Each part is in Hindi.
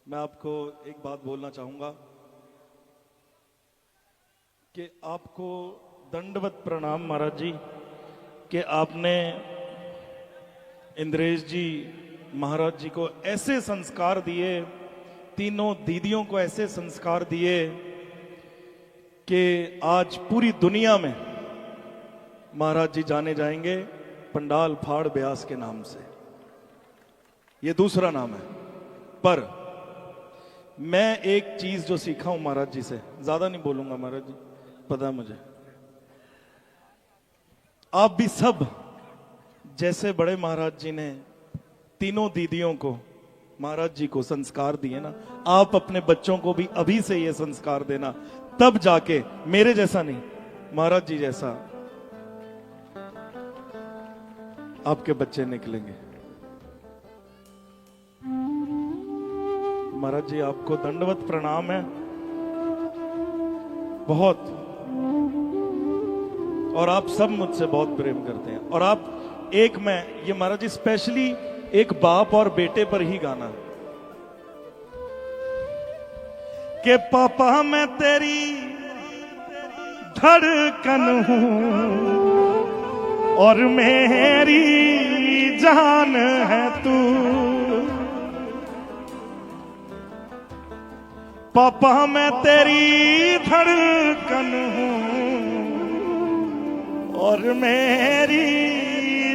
मैं आपको एक बात बोलना चाहूंगा कि आपको दंडवत प्रणाम महाराज जी कि आपने इंद्रेश जी महाराज जी को ऐसे संस्कार दिए, तीनों दीदियों को ऐसे संस्कार दिए कि आज पूरी दुनिया में महाराज जी जाने जाएंगे पंडाल फाड़ ब्यास के नाम से। ये दूसरा नाम है। पर मैं एक चीज जो सीखा हूं महाराज जी से, ज्यादा नहीं बोलूंगा महाराज जी, पता है मुझे। आप भी सब जैसे बड़े महाराज जी ने तीनों दीदियों को महाराज जी को संस्कार दिए ना, आप अपने बच्चों को भी अभी से ये संस्कार देना, तब जाके मेरे जैसा नहीं, महाराज जी जैसा आपके बच्चे निकलेंगे। महाराज जी आपको दंडवत प्रणाम है बहुत, और आप सब मुझसे बहुत प्रेम करते हैं। और आप एक, मैं ये महाराज जी स्पेशली एक बाप और बेटे पर ही गाना कि पापा मैं तेरी धड़कन हूं और मेरी जान है तू। पापा मैं तेरी धड़कन हूं और मेरी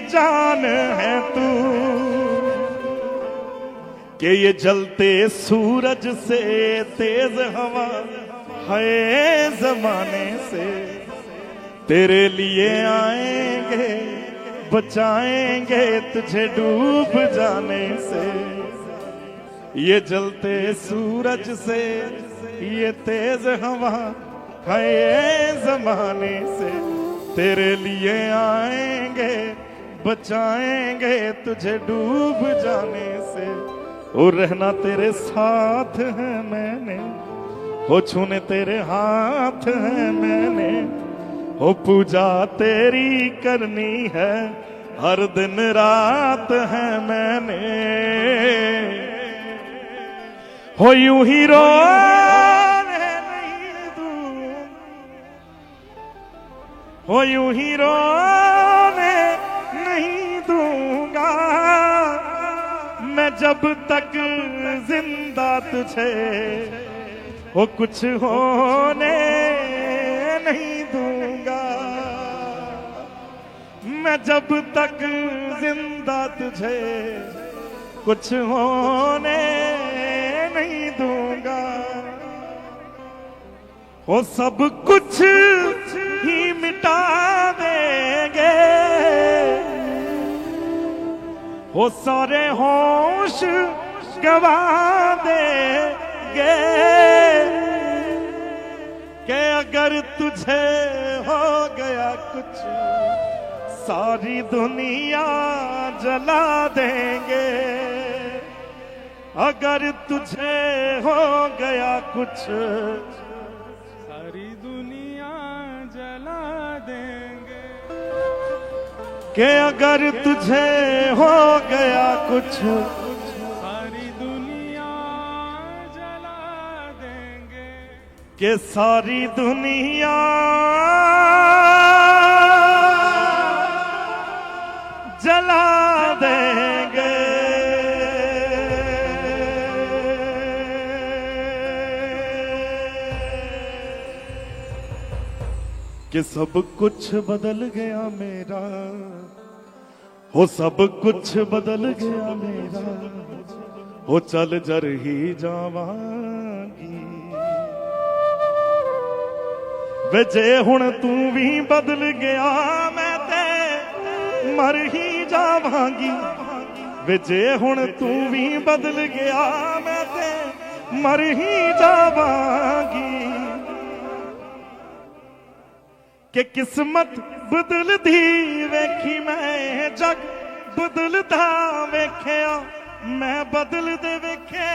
जान है तू। कि ये जलते सूरज से तेज हवा है जमाने से, तेरे लिए आएंगे बचाएंगे तुझे डूब जाने से। ये जलते सूरज से ये तेज हवा है जमाने से, तेरे लिए आएंगे बचाएंगे तुझे डूब जाने से। और रहना तेरे साथ है मैंने, हो छूने तेरे हाथ है मैंने, हो पूजा तेरी करनी है हर दिन रात है मैंने। हो यूं ही रोने नहीं दूं, हो यूं ही रोने नहीं दूंगा मैं जब तक जिंदा तुझे हो कुछ होने नहीं दूंगा। मैं जब तक जिंदा तुझे कुछ होने नहीं दूंगा। वो सब कुछ ही मिटा देंगे, वो सारे होश गवा देंगे। कि अगर तुझे हो गया कुछ सारी दुनिया जला देंगे। अगर तुझे हो गया कुछ सारी दुनिया जला देंगे। कि अगर तुझे हो गया कुछ सारी दुनिया जला देंगे। कि सारी दुनिया जला देंगे। कि सब कुछ बदल गया मेरा, हो सब कुछ बदल गया मेरा, हो चल जर ही जावांगी। वे जे हुण तू भी बदल गया मैं ते मर ही जावांगी। वे जे हुण तू भी बदल गया मैं ते मर ही जावांगी। कि किस्मत बदल दी वेखी मैं जग बदलदा वेख्या, मैं बदल दे वेखे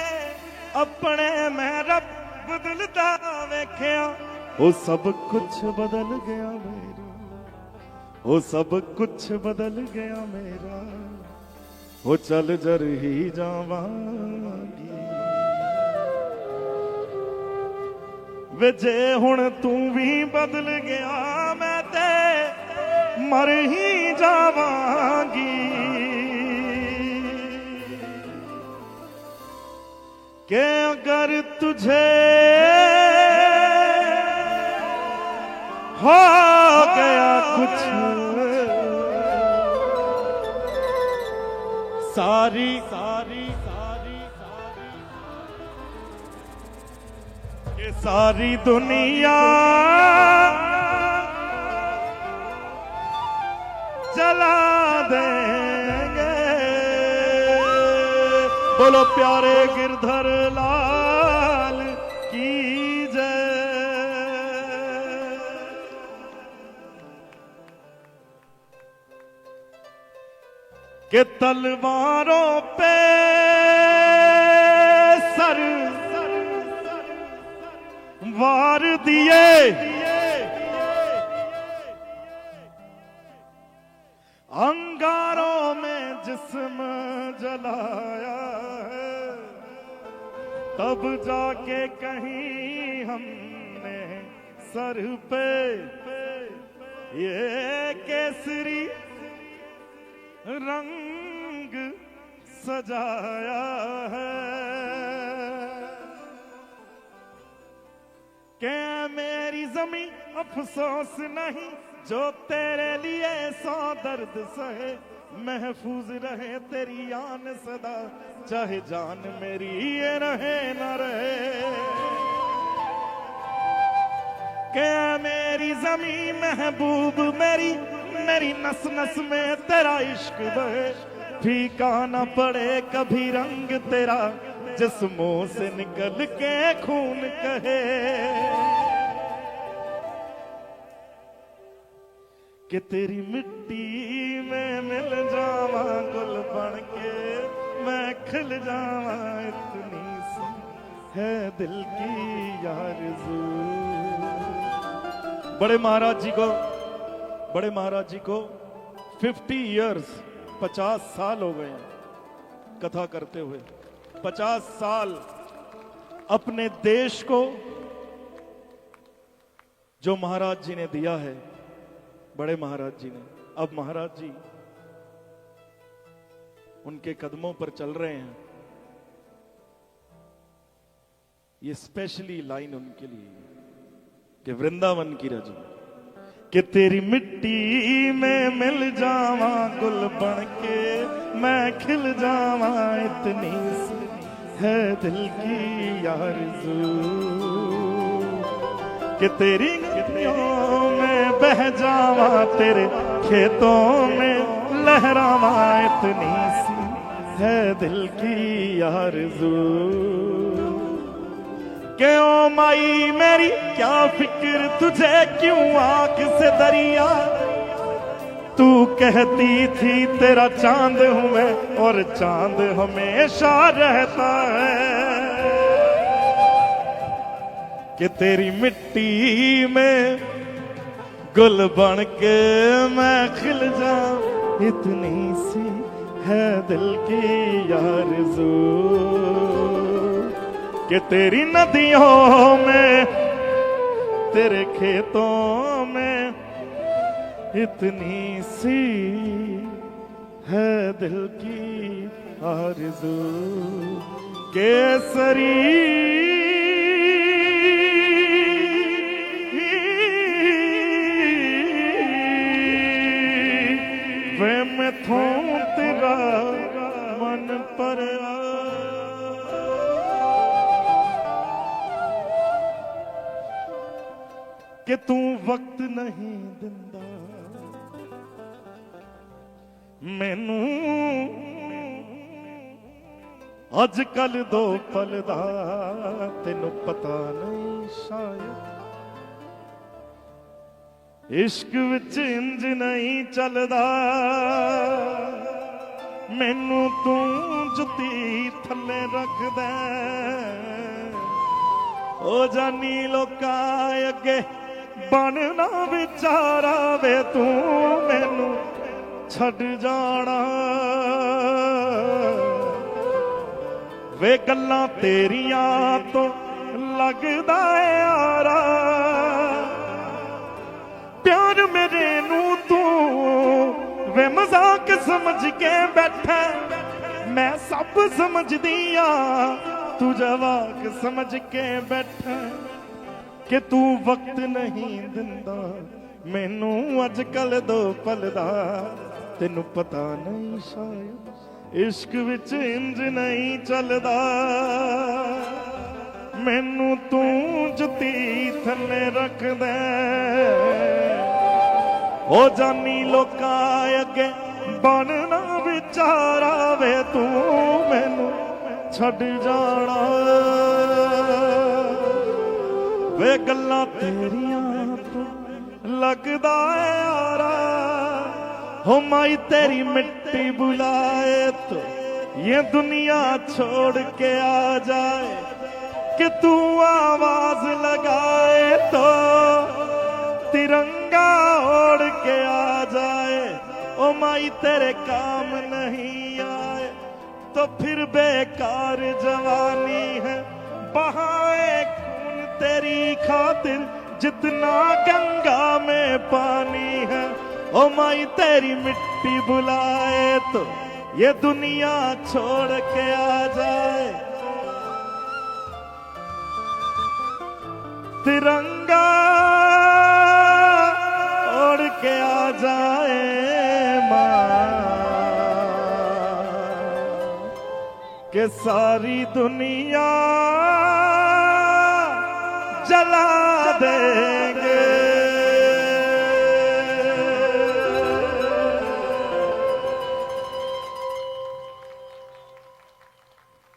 अपने मैं रब बदलदा वेख्या। वो सब कुछ बदल गया मेरा, वो सब कुछ बदल गया मेरा, वो चल जर ही जावांगी। ਵੇ ਜੇ ਹੁਣ ਤੂੰ ਵੀ ਬਦਲ ਗਿਆ ਮੈਂ ਤੇ ਮਰ ਹੀ ਜਾਵਾਂਗੀ कि अगर तुझे हो गया कुछ सारी सारी सारी ये सारी दुनिया जला देंगे बोलो प्यारे गिरधर लाल की जय कि तलवारों पे सर वार दिए अंगारों में जिस्म जलाया है तब जाके कहीं हमने सर पे ये केसरी रंग सजाया है क्या मेरी जमी अफसोस नहीं जो तेरे लिए सौ दर्द सहे महफूज रहे तेरी आन सदा चाहे जान मेरी ये रहे न रहे क्या मेरी जमी महबूब मेरी मेरी नस नस में तेरा इश्क बहे फीका न पड़े कभी रंग तेरा जिस्मों से निकल के खून कहे कि तेरी मिट्टी में मिल जावा गुल बन के मैं खिल जावा इतनी सी है दिल की आरज़ू बड़े महाराज जी को 50 इयर्स 50 साल हो गए कथा करते हुए 50 साल अपने देश को जो महाराज जी ने दिया है बड़े महाराज जी ने अब महाराज जी उनके कदमों पर चल रहे हैं ये स्पेशली लाइन उनके लिए कि वृंदावन की रज कि तेरी मिट्टी में मिल जावा गुल बन के मैं खिल जावा इतनी सी है दिल की आरज़ू कि तेरी गलियों में बह जावा तेरे खेतों में लहरावा इतनी सी है दिल की आरज़ू क्यों माई मेरी क्या फिक्र तुझे क्यों आंख से दरिया तू कहती थी तेरा चांद हूं मैं और चांद हमेशा रहता है कि तेरी मिट्टी में गुल बन के मैं खिल जाऊं इतनी सी है दिल की आरज़ू कि तेरी नदियों में तेरे खेतों में इतनी सी है दिल की आरज़ू केसरी वे मैं थों तेरा मन पर कि तू वक्त नहीं दिंदा मैनू अजकल दो पल दा तेनू पता नहीं शायद इश्क विच इंज नहीं चलदा मैनू तू जुती थल्ले रख दे ओ जानी लोकां अगे बनना विचारा वे तू मैनू छड़ जाना वे गल्लां तेरियां तो लगदा है यारा प्यार मेरे नू तू वे मजाक समझ के बैठा मैं सब समझदी आ तू जवाक समझ के बैठा कि तू वक्त नहीं दिंदा मैनू अजकल दो पल दा तेनू पता नहीं शायद इश्क विच इंज नहीं चलदा मैनू तू जुती थले रख दे ओ जानी लोकां अगे बनना विचारा वे तू मैनू छड़ जाना वे गल्लां तेरियां तो लगदा है यारा हो माई तेरी मिट्टी बुलाए तो ये दुनिया छोड़ के आ जाए कि तू आवाज लगाए तो तिरंगा ओढ़ के आ जाए ओ माई तेरे काम नहीं आए तो फिर बेकार जवानी है बहाए खून तेरी खातिर जितना गंगा में पानी है ओ माई तेरी मिट्टी बुलाए तो ये दुनिया छोड़ के आ जाए तिरंगा ओढ़ के आ जाए माँ के सारी दुनिया जला देंगे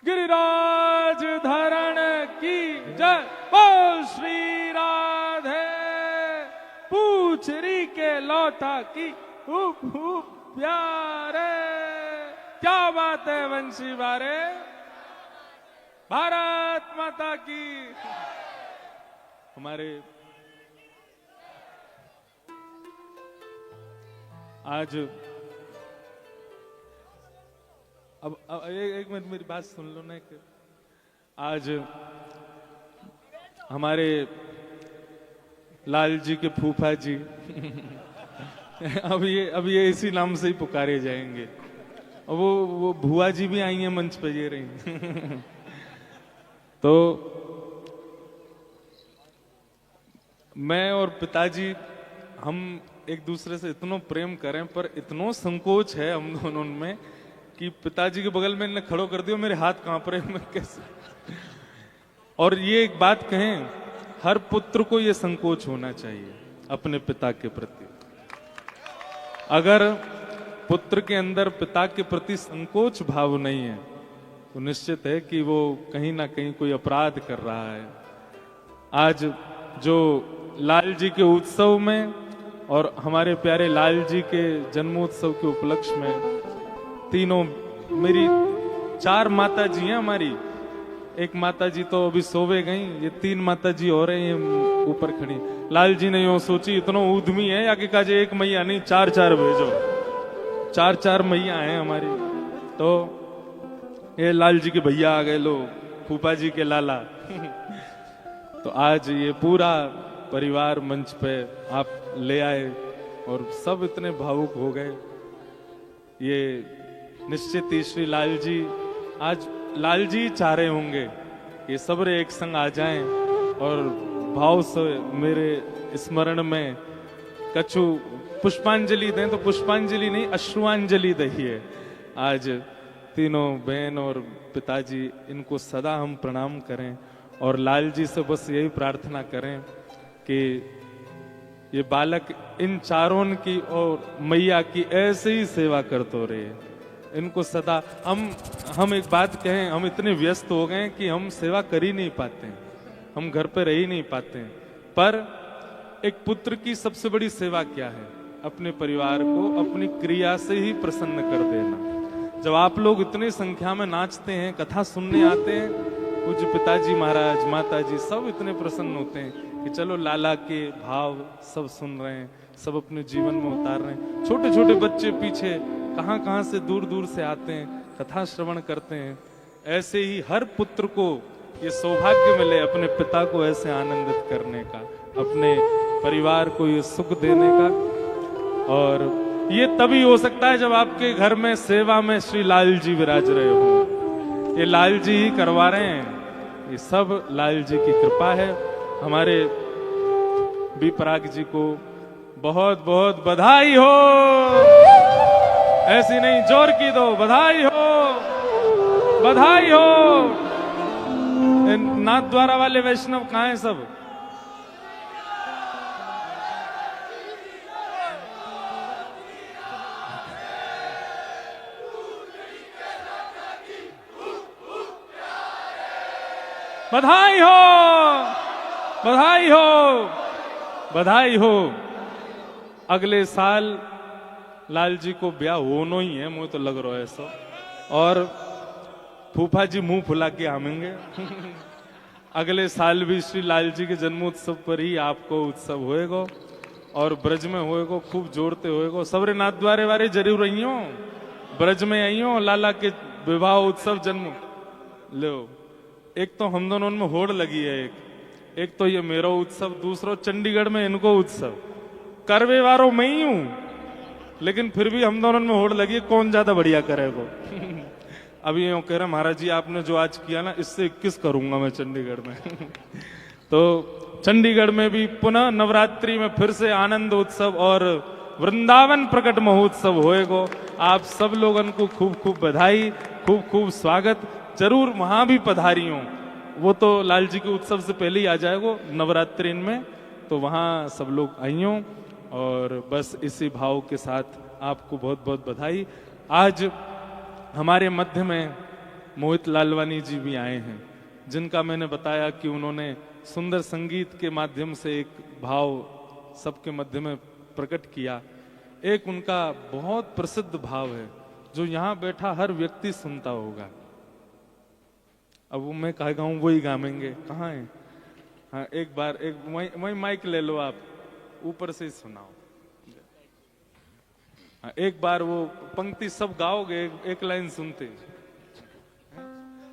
गिरिराज धरण की जय बोल श्री राधे पूछरी के लौटा की खूब खूब प्यारे क्या बात है वंशी बारे भारत माता की हमारे आज अब एक मिनट मेरी बात सुन लो ना कि आज हमारे लाल जी के फूफा जी अब ये इसी नाम से ही पुकारे जाएंगे और वो भुआ जी भी आई हैं मंच पे ये रही तो मैं और पिताजी हम एक दूसरे से इतना प्रेम करें पर इतना संकोच है हम दोनों में कि पिताजी के बगल में इन्हें खड़ो कर दिया मेरे हाथ कांप रहे मैं कैसे और ये एक बात कहें हर पुत्र को ये संकोच होना चाहिए अपने पिता के प्रति अगर पुत्र के अंदर पिता के प्रति संकोच भाव नहीं है तो निश्चित है कि वो कहीं ना कहीं कोई अपराध कर रहा है आज जो लाल जी के उत्सव में और हमारे प्यारे लाल जी के जन्मोत्सव के उपलक्ष्य में तीनों मेरी 4 माता जी हैं हमारी एक माता जी तो अभी सोवे गई ये 3 माता जी हो रहे हैं ऊपर खड़ी लाल जी ने यूं सोची इतना उद्यमी है या कि काजे एक मैया नहीं 4 भेजो 4 मैया हैं हमारी तो ये लाल जी के भैया आ गए लो फूफा जी के लाला तो आज ये पूरा परिवार मंच पे आप ले आए और सब इतने भावुक हो गए ये निश्चित ही श्री लाल जी आज लाल जी चाह रहे होंगे ये सब रे एक संग आ जाएं और भाव से मेरे स्मरण में कछु पुष्पांजलि दें तो पुष्पांजलि नहीं अश्रुआंजलि दहिए आज तीनों बहन और पिताजी इनको सदा हम प्रणाम करें और लाल जी से बस यही प्रार्थना करें कि ये बालक इन चारों की और मैया की ऐसे ही सेवा करते रहे इनको सदा हम एक बात कहें हम इतने व्यस्त हो गए कि हम सेवा कर ही नहीं पाते हैं हम घर पे रह ही नहीं पाते हैं पर एक पुत्र की सबसे बड़ी सेवा क्या है अपने परिवार को अपनी क्रिया से ही प्रसन्न कर देना जब आप लोग इतनी संख्या में नाचते हैं कथा सुनने आते हैं पूज्य पिताजी महाराज माता जी सब इतने प्रसन्न होते हैं कि चलो लाला के भाव सब सुन रहे हैं सब अपने जीवन में उतार रहे हैं छोटे छोटे बच्चे पीछे कहाँ से दूर दूर से आते हैं कथा श्रवण करते हैं ऐसे ही हर पुत्र को ये सौभाग्य मिले अपने पिता को ऐसे आनंदित करने का, अपने परिवार को ये सुख देने का। और ये तभी हो सकता है जब आपके घर में सेवा में श्री लाल जी विराज रहे हो। ये लाल जी ही करवा रहे हैं, ये सब लाल जी की कृपा है। हमारे बी पराग जी को बहुत बहुत बधाई हो। ऐसी नहीं, जोर की दो, बधाई हो, बधाई हो। नाथ द्वारा वाले वैष्णव कहाँ हैं सब? बधाई हो, बधाई हो, बधाई हो। अगले साल लाल जी को ब्याह होना ही है, मुझे तो लग रहा है ऐसा। और फूफा जी मुंह फुला के आमेंगे। अगले साल भी श्री लाल जी के जन्मोत्सव पर ही आपको उत्सव होएगा और ब्रज में होएगा, खूब जोरते होएगा। सबरे नाथ द्वारे वारे जरूर आई हो, ब्रज में आई हो, लाला के विवाह उत्सव जन्म लो। एक तो हम दोनों में होड़ लगी है, एक तो ये मेरा उत्सव, दूसरा चंडीगढ़ में इनको उत्सव। करवे वारों मैं ही हूं, लेकिन फिर भी हम दोनों में होड़ लगी है, कौन ज्यादा बढ़िया करेगा। अभी यूं कह रहा महाराज जी आपने जो आज किया ना, इससे 21 करूंगा मैं चंडीगढ़ में। तो चंडीगढ़ में भी पुनः नवरात्रि में फिर से आनंद उत्सव और वृंदावन प्रकट महोत्सव होएगा। आप सब लोगन को खूब खूब बधाई, खूब खूब स्वागत। जरूर वहां भी पधारी हो, वो तो लाल जी के उत्सव से पहले ही आ जाएगा नवरात्रि में, तो वहां सब लोग आई हो। और बस इसी भाव के साथ आपको बहुत बहुत बधाई। आज हमारे मध्य में मोहित लालवानी जी भी आए हैं, जिनका मैंने बताया कि उन्होंने सुंदर संगीत के माध्यम से एक भाव सबके मध्य में प्रकट किया। एक उनका बहुत प्रसिद्ध भाव है जो यहाँ बैठा हर व्यक्ति सुनता होगा। अब वो मैं कहा गाऊं वही गावेंगे, कहाँ है? हाँ, एक बार एक वही माइक ले लो, आप ऊपर से ही सुनाओ। हाँ, एक बार वो पंक्ति सब गाओगे, एक लाइन सुनते।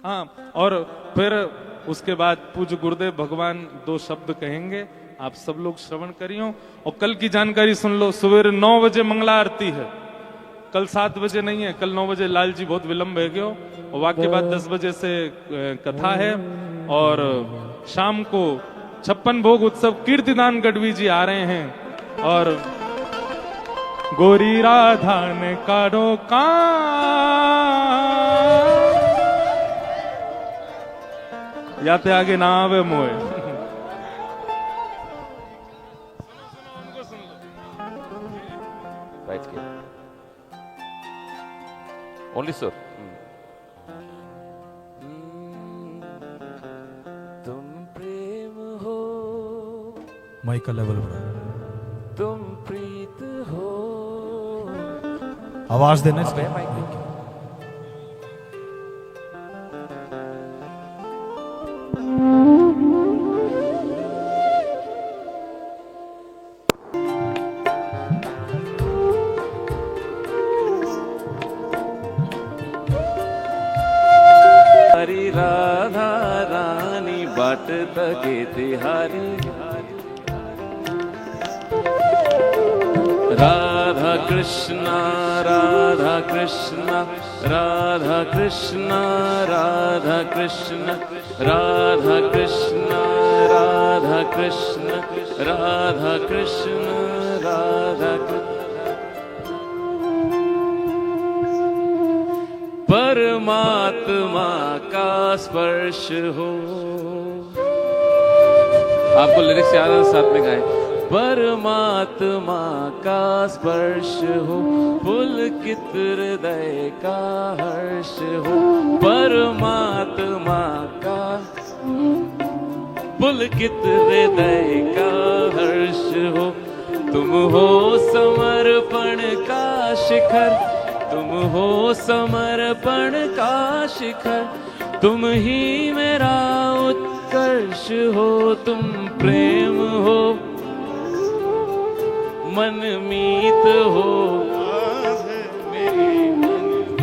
हाँ, और फिर उसके बाद पूज्य गुरुदेव भगवान 2 शब्द कहेंगे, आप सब लोग श्रवण करियो। और कल की जानकारी सुन लो, सवेरे 9 बजे मंगला आरती है, कल 7 बजे नहीं है, कल 9 बजे। लाल जी बहुत विलंब है गयो, और वाक्य बाद 10 बजे से कथा है। और शाम को 56 भोग उत्सव कीर्तिदान गढ़वी जी आ रहे हैं। और गोरी राधा ने कारो का याते आगे ना आवे मोए। Right here. Only sir. तुम प्रेम हो, माइक का लेवल बढ़ा, तुम प्रीत हो। आवाज देने अब से है माइक। हरी राधा रानी बाट तके तिहारी, राधा कृष्णा राधा कृष्णा राधा कृष्णा राधा कृष्णा राधा कृष्णा राधा कृष्णा राधा कृष्णा राधा कृष्ण। परमात्मा का स्पर्श हो। आपको लिरिक्स याद है, साथ में गाएं। परमात्मा का स्पर्श हो, पुलकित हृदय का हर्ष हो। परमात्मा का पुलकित हृदय का हर्ष हो। तुम हो समर्पण का शिखर, तुम हो समर्पण का शिखर। तुम ही मेरा उत्कर्ष हो, तुम प्रेम हो, मनमीत हो, मेरी मनमीत।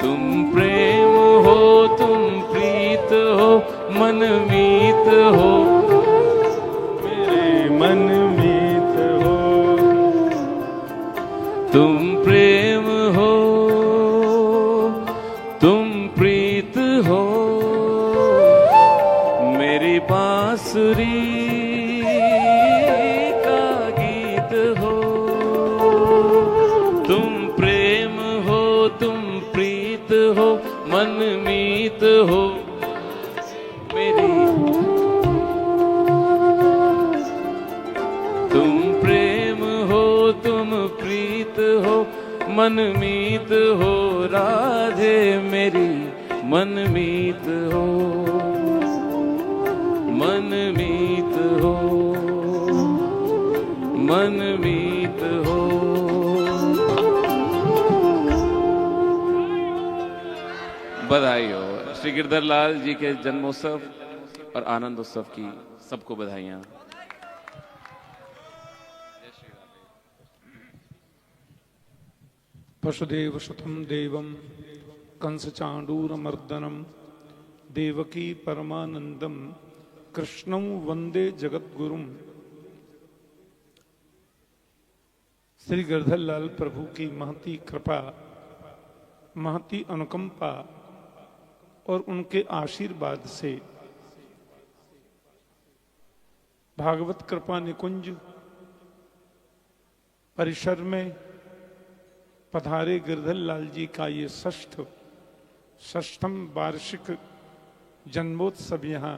तुम प्रेम तुम प्रीत हो, मेरी बांसुरी का गीत हो। तुम प्रेम हो, तुम प्रीत हो, मनमीत हो मेरी। तुम प्रेम हो, तुम प्रीत हो, मनमीत हो राधे मेरी, मनमीत हो, मनमीत हो, मनमीत हो। बधाई हो श्री गिरधर लाल जी के जन्मोत्सव और आनंद उत्सव की सबको बधाइयां। वसुदेव सुतं देवं कंसचाण्डूरमर्दनं देवकी परमानंदम कृष्णं वंदे जगद्गुरुम। श्री गिरधरलाल प्रभु की महती कृपा, महती अनुकंपा और उनके आशीर्वाद से भागवत कृपा निकुंज परिसर में पधारे गिरधरलाल जी का ये षष्ठम वार्षिक जन्मोत्सव यहाँ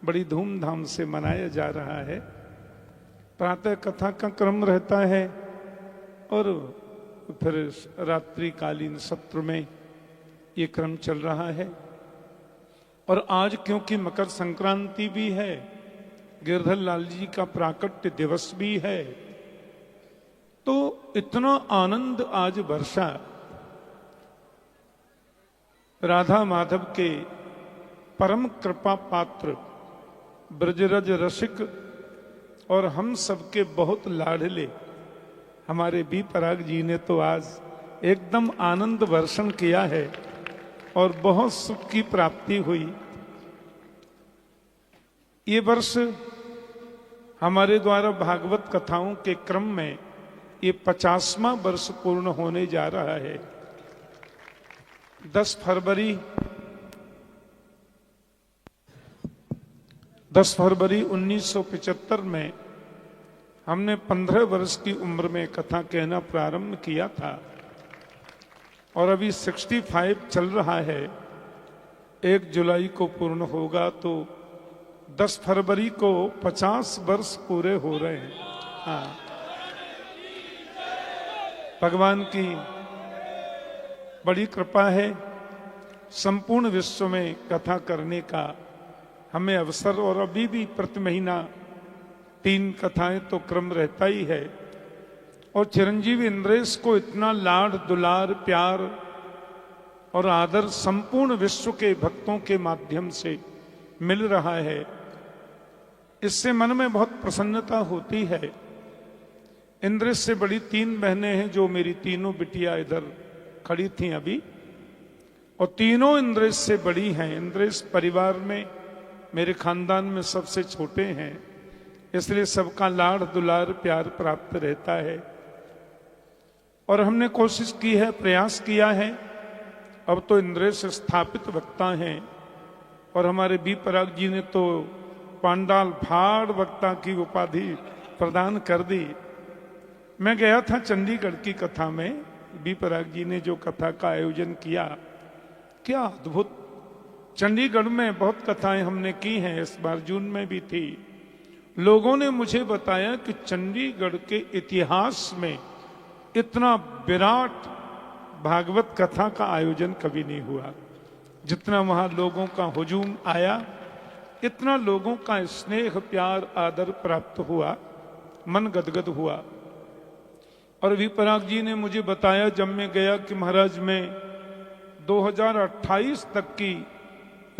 बड़ी धूमधाम से मनाया जा रहा है। प्रातः कथा का क्रम रहता है और फिर रात्रिकालीन सत्र में ये क्रम चल रहा है। और आज क्योंकि मकर संक्रांति भी है, गिरधरलाल जी का प्राकट्य दिवस भी है, तो इतना आनंद आज वर्षा। राधा माधव के परम कृपा पात्र ब्रजरज रसिक और हम सबके बहुत लाडले हमारे बी पराग जी ने तो आज एकदम आनंद वर्षण किया है और बहुत सुख की प्राप्ति हुई। ये वर्ष हमारे द्वारा भागवत कथाओं के क्रम में ये 50वां वर्ष पूर्ण होने जा रहा है। 10 फरवरी 1975 में हमने 15 वर्ष की उम्र में कथा कहना प्रारंभ किया था और अभी 65 चल रहा है। 1 जुलाई को पूर्ण होगा तो 10 फरवरी को 50 वर्ष पूरे हो रहे हैं। हाँ, भगवान की बड़ी कृपा है। संपूर्ण विश्व में कथा करने का हमें अवसर, और अभी भी प्रति महीना 3 कथाएं तो क्रम रहता ही है। और चिरंजीवी इंद्रेश को इतना लाड दुलार प्यार और आदर संपूर्ण विश्व के भक्तों के माध्यम से मिल रहा है, इससे मन में बहुत प्रसन्नता होती है। इंद्रेश से बड़ी 3 बहनें हैं जो मेरी तीनों बिटिया इधर खड़ी थी अभी, और तीनों इंद्रेश से बड़ी हैं। इंद्रेश परिवार में मेरे खानदान में सबसे छोटे हैं, इसलिए सबका लाड़ दुलार प्यार प्राप्त रहता है। और हमने कोशिश की है, प्रयास किया है। अब तो इंद्रेश स्थापित वक्ता हैं और हमारे बी पराग जी ने तो पांडाल भाड़ वक्ता की उपाधि प्रदान कर दी। मैं गया था चंडीगढ़ की कथा में, बी पराग जी ने जो कथा का आयोजन किया, क्या अद्भुत। चंडीगढ़ में बहुत कथाएं हमने की हैं, इस बार जून में भी थी। लोगों ने मुझे बताया कि चंडीगढ़ के इतिहास में इतना विराट भागवत कथा का आयोजन कभी नहीं हुआ। जितना वहां लोगों का हुजूम आया, इतना लोगों का स्नेह प्यार आदर प्राप्त हुआ, मन गदगद हुआ। और विपराग जी ने मुझे बताया जब मैं गया कि महाराज में 2028 तक की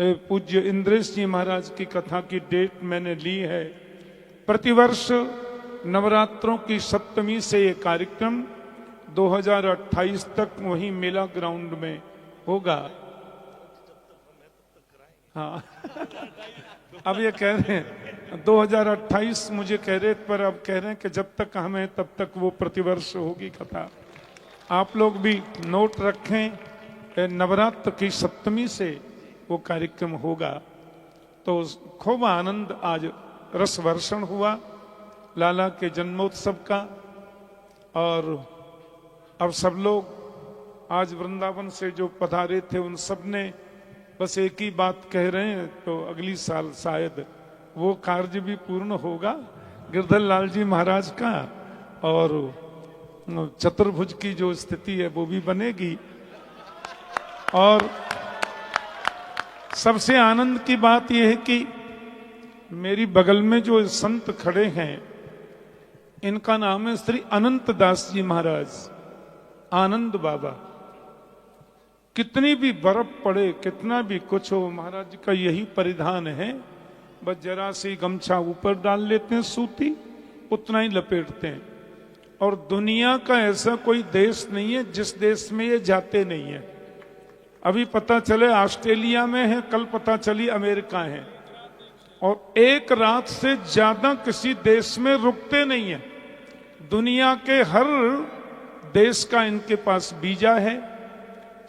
पूज्य इंद्रेश जी महाराज की कथा की डेट मैंने ली है। प्रतिवर्ष नवरात्रों की सप्तमी से ये कार्यक्रम 2028 तक वहीं मेला ग्राउंड में होगा। हाँ अब ये कह रहे हैं 2028 मुझे कह रहे, पर अब कह रहे हैं कि जब तक हम हैं तब तक वो प्रतिवर्ष होगी कथा। आप लोग भी नोट रखें, नवरात्र की सप्तमी से वो कार्यक्रम होगा। तो खूब आनंद, आज रस वर्षण हुआ लाला के जन्मोत्सव का। और अब सब लोग आज वृंदावन से जो पधारे थे उन सब ने बस एक ही बात कह रहे हैं, तो अगली साल शायद वो कार्य भी पूर्ण होगा गिरधर लाल जी महाराज का, और चतुर्भुज की जो स्थिति है वो भी बनेगी। और सबसे आनंद की बात यह है कि मेरी बगल में जो संत खड़े हैं इनका नाम है श्री अनंत दास जी महाराज, आनंद बाबा। कितनी भी बर्फ पड़े, कितना भी कुछ हो, महाराज का यही परिधान है, बस जरा सी गमछा ऊपर डाल लेते हैं सूती, उतना ही लपेटते हैं। और दुनिया का ऐसा कोई देश नहीं है जिस देश में ये जाते नहीं है। अभी पता चले ऑस्ट्रेलिया में है, कल पता चली अमेरिका है, और एक रात से ज्यादा किसी देश में रुकते नहीं है। दुनिया के हर देश का इनके पास वीजा है,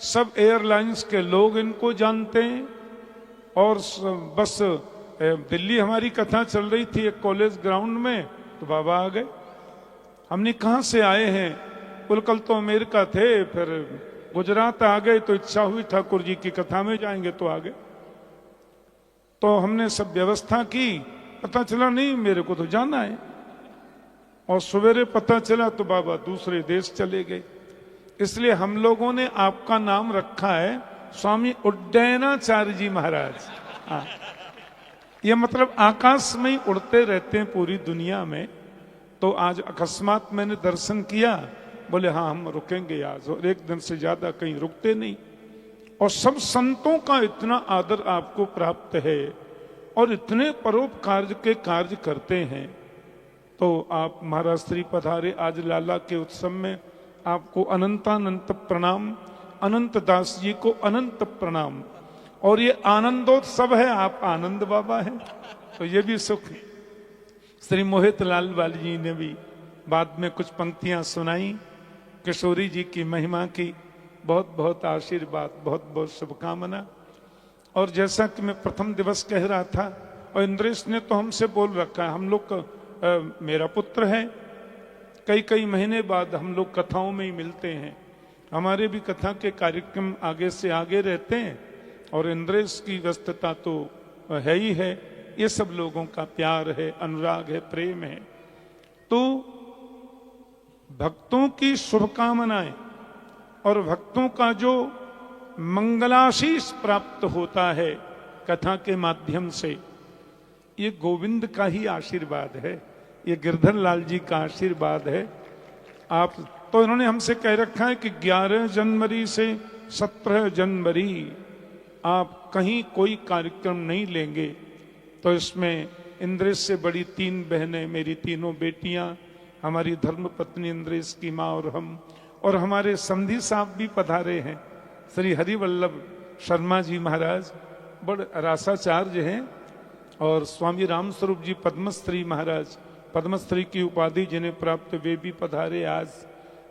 सब एयरलाइंस के लोग इनको जानते हैं। और बस दिल्ली हमारी कथा चल रही थी एक कॉलेज ग्राउंड में, तो बाबा आ गए। हमने कहाँ से आए हैं? बोले कल तो अमेरिका थे, फिर गुजरात आ गए, तो इच्छा हुई ठाकुर जी की कथा में जाएंगे तो आ गए। तो हमने सब व्यवस्था की, पता चला नहीं मेरे को तो जाना है, और सवेरे पता चला तो बाबा दूसरे देश चले गए। इसलिए हम लोगों ने आपका नाम रखा है स्वामी उड्डयनाचार्य जी महाराज। हाँ, ये मतलब आकाश में ही उड़ते रहते हैं पूरी दुनिया में। तो आज अकस्मात मैंने दर्शन किया, बोले हाँ हम रुकेंगे आज, और एक दिन से ज्यादा कहीं रुकते नहीं। और सब संतों का इतना आदर आपको प्राप्त है, और इतने परोपकार के कार्य करते हैं। तो आप महाराज श्री पधारे आज लाला के उत्सव में, आपको अनंतानंत प्रणाम, अनंत दास जी को अनंत प्रणाम। और ये आनंदोत्सव है, आप आनंद बाबा हैं, तो ये भी सुख। श्री मोहित लाल वाली जी ने भी बाद में कुछ पंक्तियां सुनाई किशोरी जी की महिमा की। बहुत बहुत आशीर्वाद, बहुत बहुत शुभकामना। और जैसा कि मैं प्रथम दिवस कह रहा था, और इंद्रेश ने तो हमसे बोल रखा है, हम लोग मेरा पुत्र है, कई कई महीने बाद हम लोग कथाओं में ही मिलते हैं। हमारे भी कथा के कार्यक्रम आगे से आगे रहते हैं, और इंद्रेश की व्यस्तता तो है ही है। ये सब लोगों का प्यार है, अनुराग है, प्रेम है। तो भक्तों की शुभकामनाएं और भक्तों का जो मंगलाशीष प्राप्त होता है कथा के माध्यम से, ये गोविंद का ही आशीर्वाद है, ये गिरधर लाल जी का आशीर्वाद है। आप तो इन्होंने हमसे कह रखा है कि 11 जनवरी से 17 जनवरी आप कहीं कोई कार्यक्रम नहीं लेंगे। तो इसमें इंद्रेश से बड़ी 3 बहनें, मेरी तीनों बेटियां, हमारी धर्मपत्नी इंद्रेश की माँ और हम, और हमारे समधी साहब भी पधारे हैं, श्री हरिवल्लभ शर्मा जी महाराज, बड़ रासाचार्य हैं। और स्वामी रामस्वरूप जी पद्मश्री महाराज, पद्मश्री की उपाधि जिन्हें प्राप्त, वे भी पधारे आज।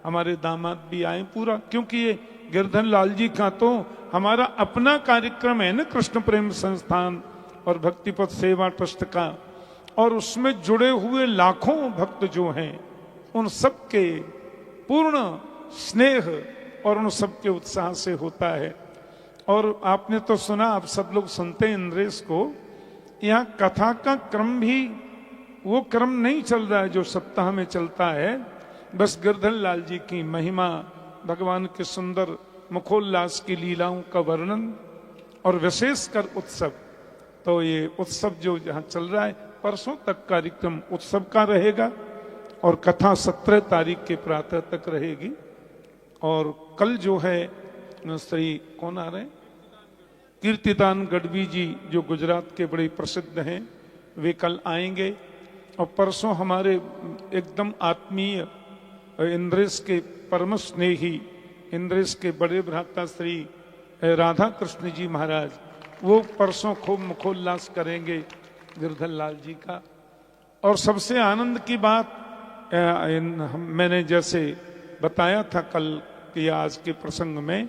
हमारे दामाद भी आए पूरा, क्योंकि ये गिरधर लाल जी का तो हमारा अपना कार्यक्रम है ना, कृष्ण प्रेम संस्थान और भक्तिपथ सेवा ट्रस्ट का, और उसमें जुड़े हुए लाखों भक्त जो हैं, उन सबके पूर्ण स्नेह और उन सबके उत्साह से होता है। और आपने तो सुना, आप सब लोग सुनते हैं इंद्रेश को, यहाँ कथा का क्रम भी वो क्रम नहीं चल रहा है जो सप्ताह में चलता है। बस गिरधर लाल जी की महिमा, भगवान के सुंदर मुखोल्लास की लीलाओं का वर्णन, और विशेषकर उत्सव। तो ये उत्सव जो यहाँ चल रहा है, परसों तक कार्यक्रम उत्सव का रहेगा, और कथा 17 तारीख के प्रातः तक रहेगी। और कल जो है श्री कौन आ रहे हैं, कीर्तिदान गढ़वी जी जो गुजरात के बड़े प्रसिद्ध हैं, वे कल आएंगे। और परसों हमारे एकदम आत्मीय इंद्रेश के परम स्नेही, इंद्रेश के बड़े भ्राता श्री राधा कृष्ण जी महाराज, वो परसों खूब मुखोल्लास करेंगे गिरधर लाल जी का। और सबसे आनंद की बात, मैंने जैसे बताया था कल या आज के प्रसंग में,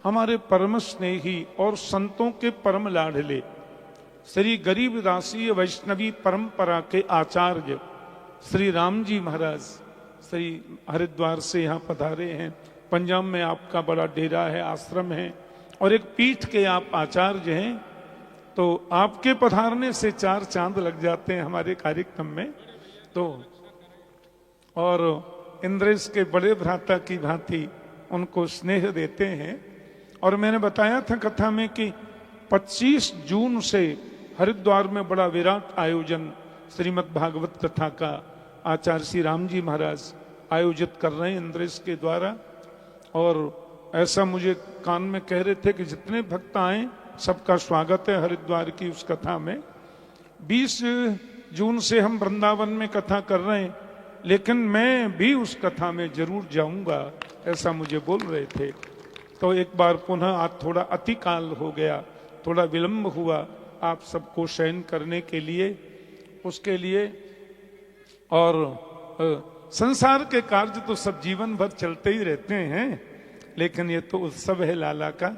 हमारे परम स्नेही और संतों के परम लाडले श्री गरीब दासीय वैष्णवी परंपरा के आचार्य श्री राम जी महाराज श्री हरिद्वार से यहाँ पधारे हैं। पंजाब में आपका बड़ा डेरा है, आश्रम है, और एक पीठ के आप आचार्य हैं। तो आपके पधारने से 4 चांद लग जाते हैं हमारे कार्यक्रम में। तो और इंद्रेश के बड़े भ्राता की भांति उनको स्नेह देते हैं। और मैंने बताया था कथा में कि 25 जून से हरिद्वार में बड़ा विराट आयोजन श्रीमद् भागवत कथा का आचार्य श्री राम जी महाराज आयोजित कर रहे हैं इंद्रेश के द्वारा। और ऐसा मुझे कान में कह रहे थे कि जितने भक्त आए सबका स्वागत है हरिद्वार की उस कथा में। 20 जून से हम वृंदावन में कथा कर रहे हैं, लेकिन मैं भी उस कथा में जरूर जाऊंगा, ऐसा मुझे बोल रहे थे। तो एक बार पुनः आज थोड़ा अतिकाल हो गया, थोड़ा विलंब हुआ आप सबको शयन करने के लिए, उसके लिए। और संसार के कार्य तो सब जीवन भर चलते ही रहते हैं, लेकिन ये तो उत्सव है लाला का।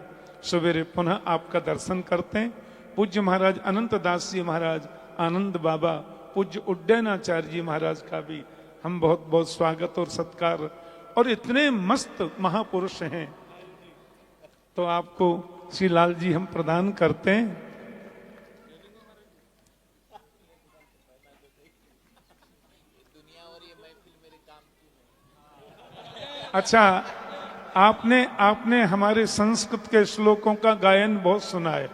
सवेरे पुनः आपका दर्शन करते हैं। पूज्य महाराज अनंत दास जी महाराज, आनंद बाबा, पूज्य उड्डयनाचार्य जी महाराज का भी हम बहुत बहुत स्वागत और सत्कार, और इतने मस्त महापुरुष हैं तो आपको श्री लाल जी हम प्रदान करते हैं। अच्छा, आपने हमारे संस्कृत के श्लोकों का गायन बहुत सुना है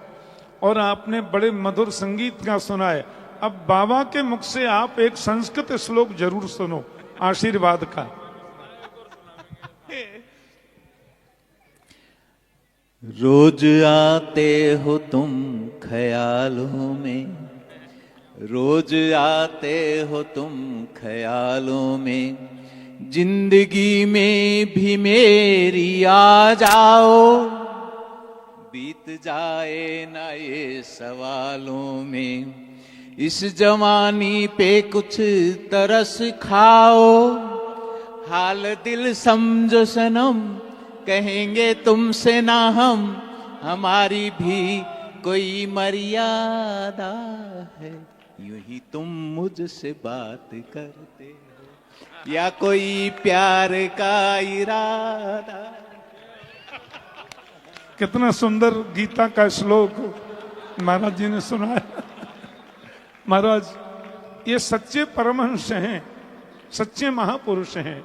और आपने बड़े मधुर संगीत का सुना है। अब बाबा के मुख से आप एक संस्कृत श्लोक जरूर सुनो आशीर्वाद का। रोज आते हो तुम ख्यालों में, रोज आते हो तुम ख्यालों में, जिंदगी में भी मेरी आ जाओ, बीत जाए ना ये सवालों में, इस जवानी पे कुछ तरस खाओ, हाल दिल समझो सनम, कहेंगे तुमसे ना हम, हमारी भी कोई मर्यादा है, यूं ही तुम मुझसे बात करते हो या कोई प्यार का इरादा। कितना सुंदर गीता का श्लोक महाराज जी ने सुनाया। महाराज ये सच्चे परमहंस हैं, सच्चे महापुरुष हैं।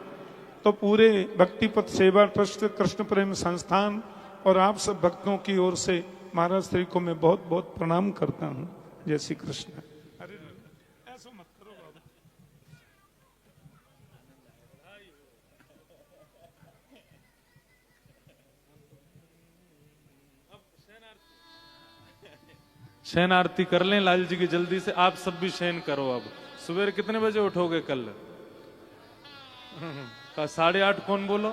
तो पूरे भक्तिपथ सेवा ट्रस्ट, कृष्ण प्रेम संस्थान और आप सब भक्तों की ओर से महाराज श्री को मैं बहुत बहुत प्रणाम करता हूँ। जय श्री कृष्ण। ऐसा मत करो बाबा। शयन आरती कर लें लाल जी की जल्दी से। आप सब भी शयन करो। अब सुबह कितने बजे उठोगे कल? 8:30 कौन बोलो?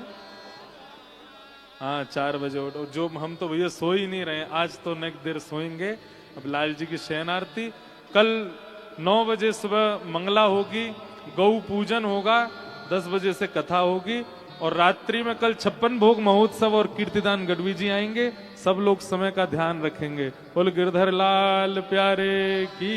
हाँ 4 बजे उठो। जो हम तो भैया सो ही नहीं रहे, आज तो नेक देर सोएंगे। अब लाल जी की शयन आरती कल 9 बजे सुबह मंगला होगी, गौ पूजन होगा, 10 बजे से कथा होगी और रात्रि में कल 56 भोग महोत्सव और कीर्तिदान गढ़वी जी आएंगे। सब लोग समय का ध्यान रखेंगे। बोल गिरधर लाल प्यारे की।